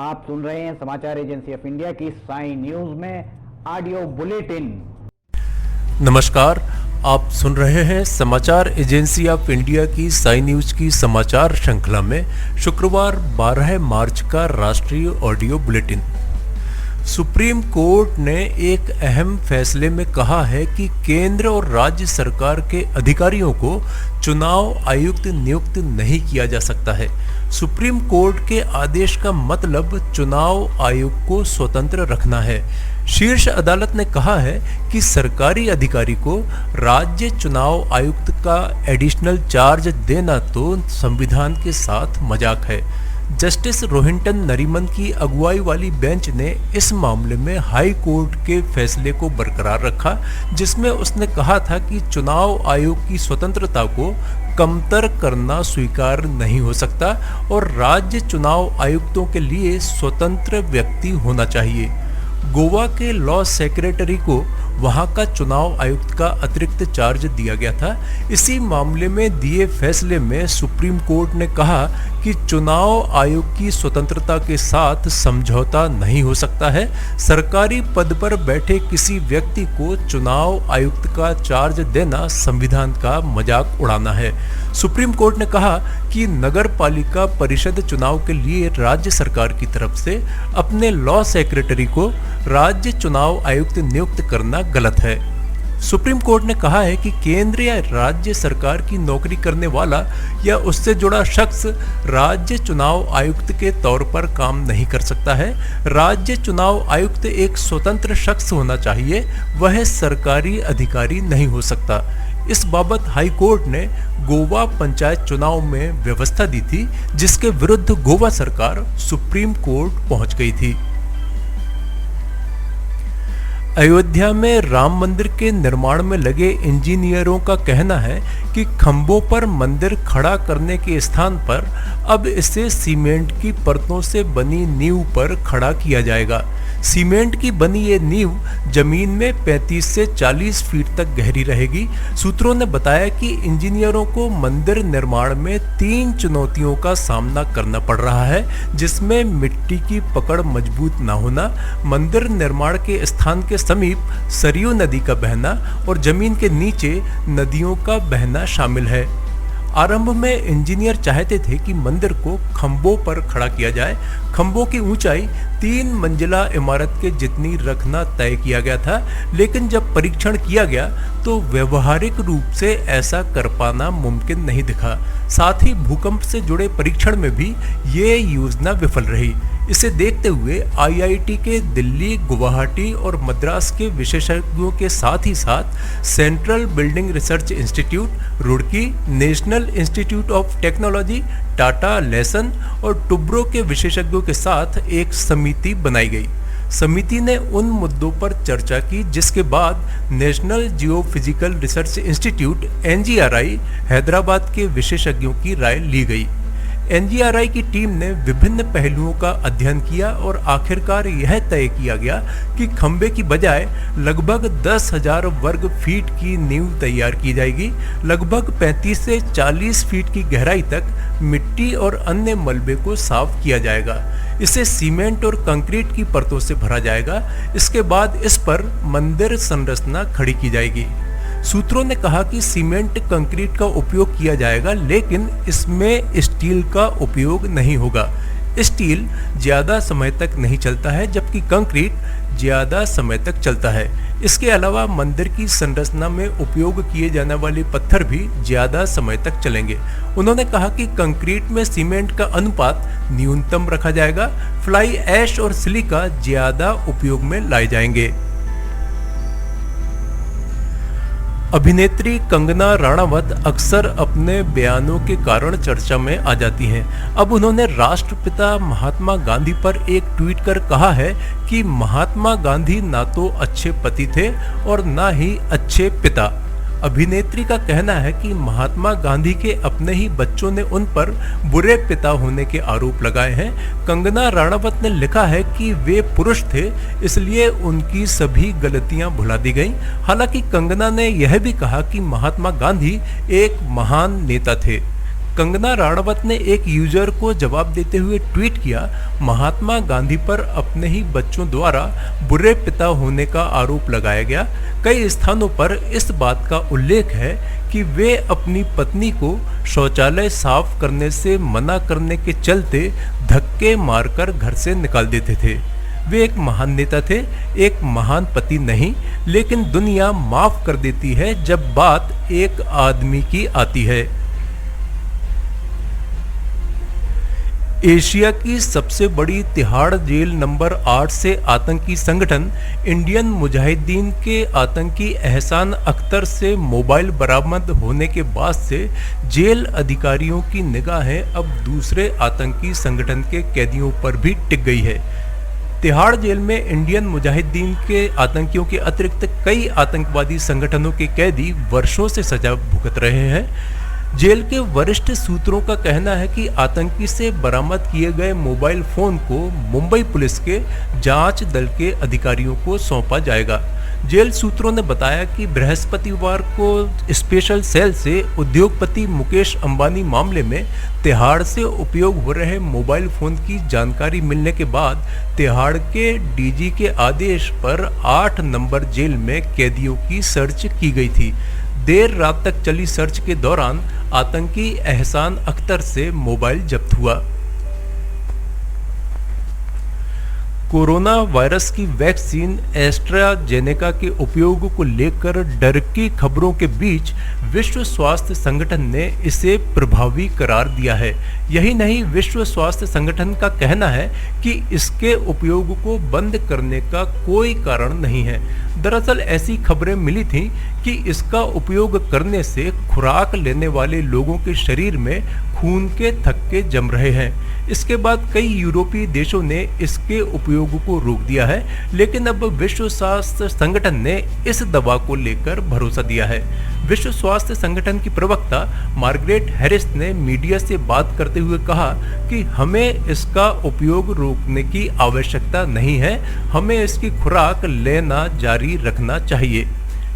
आप सुन रहे हैं समाचार एजेंसी ऑफ इंडिया की साई न्यूज में ऑडियो बुलेटिन। नमस्कार, आप सुन रहे हैं समाचार एजेंसी ऑफ इंडिया की साई न्यूज की समाचार श्रृंखला में शुक्रवार 12 मार्च का राष्ट्रीय ऑडियो बुलेटिन। सुप्रीम कोर्ट ने एक अहम फैसले में कहा है कि केंद्र और राज्य सरकार के अधिकारियों को चुनाव आयुक्त नियुक्त नहीं किया जा सकता है। सुप्रीम कोर्ट के आदेश का मतलब चुनाव आयोग को स्वतंत्र रखना है। शीर्ष अदालत ने कहा है कि सरकारी अधिकारी को राज्य चुनाव आयुक्त का एडिशनल चार्ज देना तो संविधान के साथ मजाक है। जस्टिस रोहिंटन नरीमन की अगुवाई वाली बेंच ने इस मामले में हाई कोर्ट के फैसले को बरकरार रखा, जिसमें उसने कहा था कि चुनाव आयोग की स्वतंत्रता को कमतर करना स्वीकार नहीं हो सकता और राज्य चुनाव आयुक्तों के लिए स्वतंत्र व्यक्ति होना चाहिए। गोवा के लॉ सेक्रेटरी को वहां का चुनाव आयुक्त का अतिरिक्त चार्ज दिया गया था। इसी मामले में दिए फैसले में सुप्रीम कोर्ट ने कहा कि चुनाव आयोग की स्वतंत्रता के साथ समझौता नहीं हो सकता है। सरकारी पद पर बैठे किसी व्यक्ति को चुनाव आयुक्त का चार्ज देना संविधान का मजाक उड़ाना है। सुप्रीम कोर्ट ने कहा कि नगर पालिका परिषद चुनाव के लिए राज्य सरकार की तरफ से अपने लॉ सेक्रेटरी को राज्य चुनाव आयुक्त नियुक्त करना गलत है। सुप्रीम कोर्ट ने कहा है कि केंद्र या राज्य सरकार की नौकरी करने वाला या उससे जुड़ा शख्स राज्य चुनाव आयुक्त के तौर पर काम नहीं कर सकता है। राज्य चुनाव आयुक्त एक स्वतंत्र शख्स होना चाहिए, वह सरकारी अधिकारी नहीं हो सकता। इस बाबत हाई कोर्ट ने गोवा पंचायत चुनाव में व्यवस्था दी थी, जिसके विरुद्ध गोवा सरकार सुप्रीम कोर्ट पहुंच गई थी। अयोध्या में राम मंदिर के निर्माण में लगे इंजीनियरों का कहना है कि खंभों पर मंदिर खड़ा करने के स्थान पर अब इसे सीमेंट की परतों से बनी नींव पर खड़ा किया जाएगा। सीमेंट की बनी ये नींव जमीन में 35 से 40 फीट तक गहरी रहेगी। सूत्रों ने बताया कि इंजीनियरों को मंदिर निर्माण में 3 चुनौतियों का सामना करना पड़ रहा है, जिसमें मिट्टी की पकड़ मजबूत न होना, मंदिर निर्माण के स्थान के समीप सरयू नदी का बहना और जमीन के नीचे नदियों का बहना शामिल है। आरंभ में इंजीनियर चाहते थे कि मंदिर को खंभों पर खड़ा किया जाए। खंभों की ऊंचाई 3 मंजिला इमारत के जितनी रखना तय किया गया था, लेकिन जब परीक्षण किया गया तो व्यवहारिक रूप से ऐसा कर पाना मुमकिन नहीं दिखा। साथ ही भूकंप से जुड़े परीक्षण में भी ये योजना विफल रही। इसे देखते हुए आईआईटी के दिल्ली, गुवाहाटी और मद्रास के विशेषज्ञों के साथ ही साथ central building research institute, Roorkee, national institute of technology, Tata, lesson और टुब्रो के विशेषज्ञों के साथ एक समिति बनाई गई। समिति ने उन मुद्दों पर चर्चा की जिसके बाद national geophysical research institute NGRI Hyderabad के विशेषज्ञों की राय ली गई। एनजीआरआई की टीम ने विभिन्न पहलुओं का अध्ययन किया और आखिरकार यह तय किया गया कि खंबे की बजाय लगभग 10,000 वर्ग फीट की नींव तैयार की जाएगी। लगभग 35 से 40 फीट की गहराई तक मिट्टी और अन्य मलबे को साफ किया जाएगा। इसे सीमेंट और कंक्रीट की परतों से भरा जाएगा। इसके बाद इस पर मंदिर संरचना खड़ी की जाएगी। सूत्रों ने कहा कि सीमेंट कंक्रीट का उपयोग किया जाएगा, लेकिन इसमें स्टील का उपयोग नहीं होगा। स्टील ज्यादा समय तक नहीं चलता है, जबकि कंक्रीट ज्यादा समय तक चलता है। इसके अलावा मंदिर की संरचना में उपयोग किए जाने वाले पत्थर भी ज्यादा समय तक चलेंगे। उन्होंने कहा कि कंक्रीट में सीमेंट का अनुपात न्यूनतम रखा जाएगा। फ्लाई ऐश और सिलिका ज्यादा उपयोग में लाए जाएंगे। अभिनेत्री कंगना राणावत अक्सर अपने बयानों के कारण चर्चा में आ जाती हैं। अब उन्होंने राष्ट्रपिता महात्मा गांधी पर एक ट्वीट कर कहा है कि महात्मा गांधी ना तो अच्छे पति थे और ना ही अच्छे पिता। अभिनेत्री का कहना है कि महात्मा गांधी के अपने ही बच्चों ने उन पर बुरे पिता होने के आरोप लगाए हैं। कंगना राणावत ने लिखा है कि वे पुरुष थे, इसलिए उनकी सभी गलतियां भुला दी गईं। हालांकि कंगना ने यह भी कहा कि महात्मा गांधी एक महान नेता थे। कंगना राणावत ने एक यूजर को जवाब देते हुए ट्वीट किया, महात्मा गांधी पर अपने ही बच्चों द्वारा बुरे पिता होने का आरोप लगाया गया। कई स्थानों पर इस बात का उल्लेख है कि वे अपनी पत्नी को शौचालय साफ करने से मना करने के चलते धक्के मारकर घर से निकाल देते थे। वे एक महान नेता थे, एक महान पति नहीं, लेकिन दुनिया माफ कर देती है जब बात एक आदमी की आती है। एशिया की सबसे बड़ी तिहाड़ जेल नंबर 8 से आतंकी संगठन इंडियन मुजाहिदीन के आतंकी एहसान अख्तर से मोबाइल बरामद होने के बाद से जेल अधिकारियों की निगाहें अब दूसरे आतंकी संगठन के कैदियों पर भी टिक गई है। तिहाड़ जेल में इंडियन मुजाहिदीन के आतंकियों के अतिरिक्त कई आतंकवादी संगठनों के कैदी वर्षों से सजा भुगत रहे हैं। जेल के वरिष्ठ सूत्रों का कहना है कि आतंकी से बरामद किए गए मोबाइल फोन को मुंबई पुलिस के जांच दल के अधिकारियों को सौंपा जाएगा। जेल सूत्रों ने बताया कि बृहस्पतिवार को स्पेशल सेल से उद्योगपति मुकेश अंबानी मामले में तिहाड़ से उपयोग हो रहे मोबाइल फोन की जानकारी मिलने के बाद तिहाड़ के डीजी के आदेश पर 8 नंबर जेल में कैदियों की सर्च की गई थी। देर रात तक चली सर्च के दौरान आतंकी एहसान अख्तर से मोबाइल जब्त हुआ। कोरोना वायरस की वैक्सीन एस्ट्राजेनेका के उपयोग को लेकर डर की खबरों के बीच विश्व स्वास्थ्य संगठन ने इसे प्रभावी करार दिया है। यही नहीं, विश्व स्वास्थ्य संगठन का कहना है कि इसके उपयोग को बंद करने का कोई कारण नहीं है। दरअसल ऐसी खबरें मिली थीं कि इसका उपयोग करने से खुराक लेने वाले लोगों के शरीर में खून के थक्के जम रहे हैं। इसके बाद कई यूरोपीय देशों ने इसके उपयोग को रोक दिया है, लेकिन अब विश्व स्वास्थ्य संगठन ने इस दवा को लेकर भरोसा दिया है। विश्व स्वास्थ्य संगठन की प्रवक्ता मार्गरेट हैरिस ने मीडिया से बात करते हुए कहा कि हमें इसका उपयोग रोकने की आवश्यकता नहीं है, हमें इसकी खुराक लेना जारी रखना चाहिए।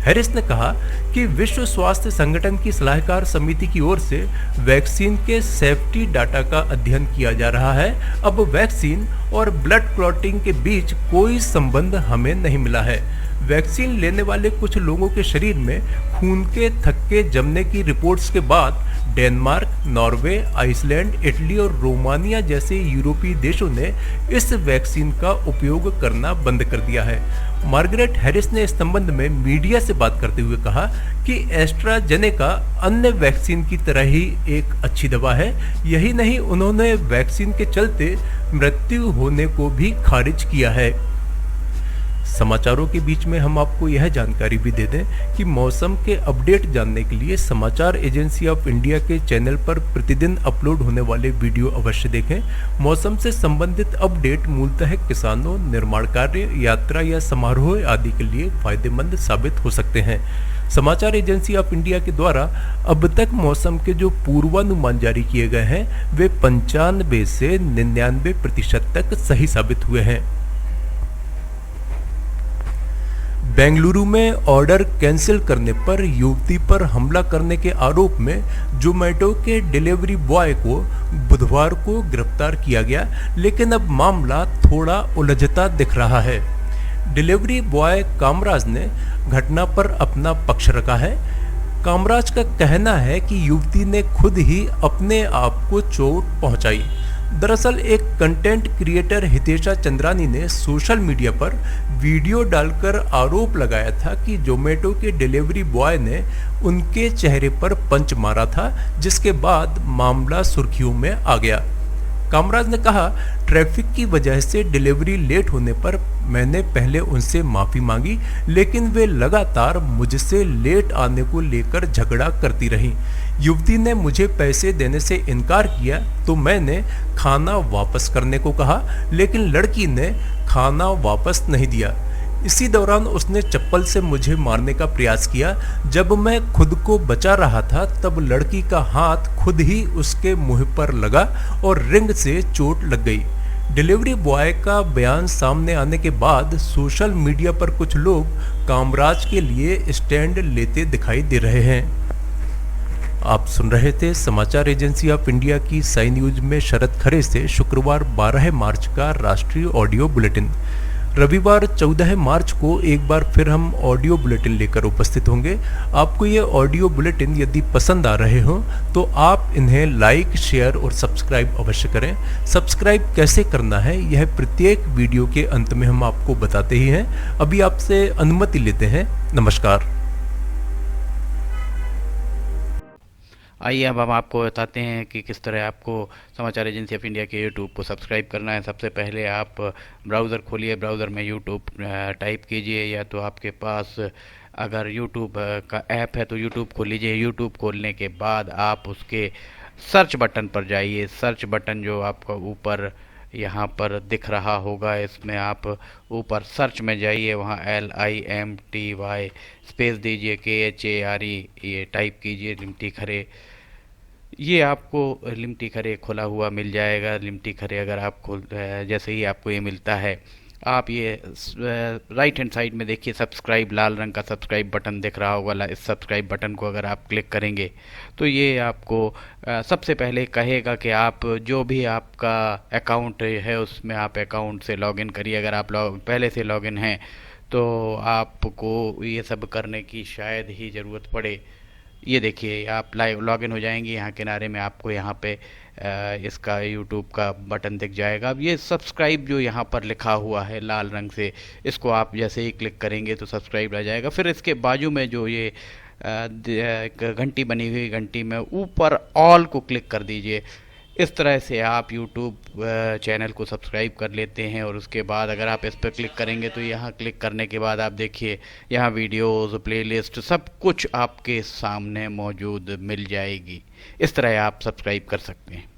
हैरिस ने कहा कि विश्व स्वास्थ्य संगठन की सलाहकार समिति की ओर से वैक्सीन के सेफ्टी डाटा का अध्ययन किया जा रहा है। अब वैक्सीन और ब्लड क्लॉटिंग के बीच कोई संबंध हमें नहीं मिला है। वैक्सीन लेने वाले कुछ लोगों के शरीर में खून के थक्के जमने की रिपोर्ट्स के बाद डेनमार्क, नॉर्वे, आइसलैंड, इटली और रोमानिया जैसे यूरोपीय देशों ने इस वैक्सीन का उपयोग करना बंद कर दिया है। मार्गरेट हैरिस ने इस संबंध में मीडिया से बात करते हुए कहा कि एस्ट्राजेनेका अन्य वैक्सीन की तरह ही एक अच्छी दवा है। यही नहीं, उन्होंने वैक्सीन के चलते मृत्यु होने को भी खारिज किया है। समाचारों के बीच में हम आपको यह जानकारी भी दे दें कि मौसम के अपडेट जानने के लिए समाचार एजेंसी ऑफ इंडिया के चैनल पर प्रतिदिन अपलोड होने वाले वीडियो अवश्य देखें। मौसम से संबंधित अपडेट मूलतः किसानों, निर्माण कार्य, यात्रा या समारोह आदि के लिए फायदेमंद साबित हो सकते हैं। समाचार एजेंसी ऑफ इंडिया के द्वारा अब तक मौसम के जो पूर्वानुमान जारी किए गए हैं वे 95 से 99% तक सही साबित हुए हैं। बेंगलुरु में ऑर्डर कैंसिल करने पर युवती पर हमला करने के आरोप में जोमेटो के डिलीवरी बॉय को बुधवार को गिरफ्तार किया गया, लेकिन अब मामला थोड़ा उलझता दिख रहा है। डिलीवरी बॉय कामराज ने घटना पर अपना पक्ष रखा है। कामराज का कहना है कि युवती ने खुद ही अपने आप को चोट पहुंचाई। दरअसल एक कंटेंट क्रिएटर हितेशा चंद्रानी ने सोशल मीडिया पर वीडियो डालकर आरोप लगाया था कि जोमेटो के डिलीवरी बॉय ने उनके चेहरे पर पंच मारा था, जिसके बाद मामला सुर्खियों में आ गया। कामराज ने कहा, ट्रैफिक की वजह से डिलीवरी लेट होने पर मैंने पहले उनसे माफ़ी मांगी, लेकिन वे लगातार मुझसे लेट आने को लेकर झगड़ा करती रहीं। युवती ने मुझे पैसे देने से इनकार किया तो मैंने खाना वापस करने को कहा, लेकिन लड़की ने खाना वापस नहीं दिया। इसी दौरान उसने चप्पल से मुझे मारने का प्रयास किया। जब मैं खुद को बचा रहा था तब लड़की का हाथ खुद ही उसके मुंह पर लगा और रिंग से चोट लग गई। डिलीवरी बॉय का बयान सामने आने के बाद सोशल मीडिया पर कुछ लोग कामराज के लिए स्टैंड लेते दिखाई दे रहे हैं। आप सुन रहे थे समाचार एजेंसी ऑफ इंडिया की साई न्यूज में शरद खरे से शुक्रवार 12 मार्च का राष्ट्रीय ऑडियो बुलेटिन। रविवार 14 मार्च को एक बार फिर हम ऑडियो बुलेटिन लेकर उपस्थित होंगे। आपको ये ऑडियो बुलेटिन यदि पसंद आ रहे हो तो आप इन्हें लाइक, शेयर और सब्सक्राइब अवश्य करें। सब्सक्राइब कैसे करना है यह प्रत्येक वीडियो के अंत में हम आपको बताते ही हैं। अभी आपसे अनुमति लेते हैं। नमस्कार। आइए अब हम आपको बताते हैं कि किस तरह आपको समाचार एजेंसी ऑफ इंडिया के यूट्यूब को सब्सक्राइब करना है। सबसे पहले आप ब्राउज़र खोलिए, ब्राउज़र में यूट्यूब टाइप कीजिए, या तो आपके पास अगर यूट्यूब का ऐप है तो यूट्यूब खोल लीजिए। यूट्यूब खोलने के बाद आप उसके सर्च बटन पर जाइए। सर्च बटन जो आपको ऊपर यहाँ पर दिख रहा होगा, इसमें आप ऊपर सर्च में जाइए, वहाँ LIMTY स्पेस दीजिए, KHARE ये टाइप कीजिए, लिमटी खरे। ये आपको लिमटी खरे खुला हुआ मिल जाएगा। लिमटी खरे अगर आप जैसे ही आपको ये मिलता है, आप ये राइट हैंड साइड में देखिए सब्सक्राइब, लाल रंग का सब्सक्राइब बटन दिख रहा होगा। इस सब्सक्राइब बटन को अगर आप क्लिक करेंगे तो ये आपको सबसे पहले कहेगा कि आप जो भी आपका अकाउंट है उसमें आप अकाउंट से लॉगिन करिए। अगर आप पहले से लॉगिन हैं तो आपको ये सब करने की शायद ही ज़रूरत पड़े। ये देखिए आप लाइव लॉगिन हो जाएंगे। यहाँ किनारे में आपको यहाँ पे इसका यूट्यूब का बटन दिख जाएगा। अब ये सब्सक्राइब जो यहाँ पर लिखा हुआ है लाल रंग से, इसको आप जैसे ही क्लिक करेंगे तो सब्सक्राइब आ जाएगा। फिर इसके बाजू में जो ये घंटी बनी हुई, घंटी में ऊपर ऑल को क्लिक कर दीजिए। इस तरह से आप YouTube चैनल को सब्सक्राइब कर लेते हैं। और उसके बाद अगर आप इस पर क्लिक करेंगे तो यहाँ क्लिक करने के बाद आप देखिए यहाँ वीडियोज़, प्लेलिस्ट सब कुछ आपके सामने मौजूद मिल जाएगी। इस तरह आप सब्सक्राइब कर सकते हैं।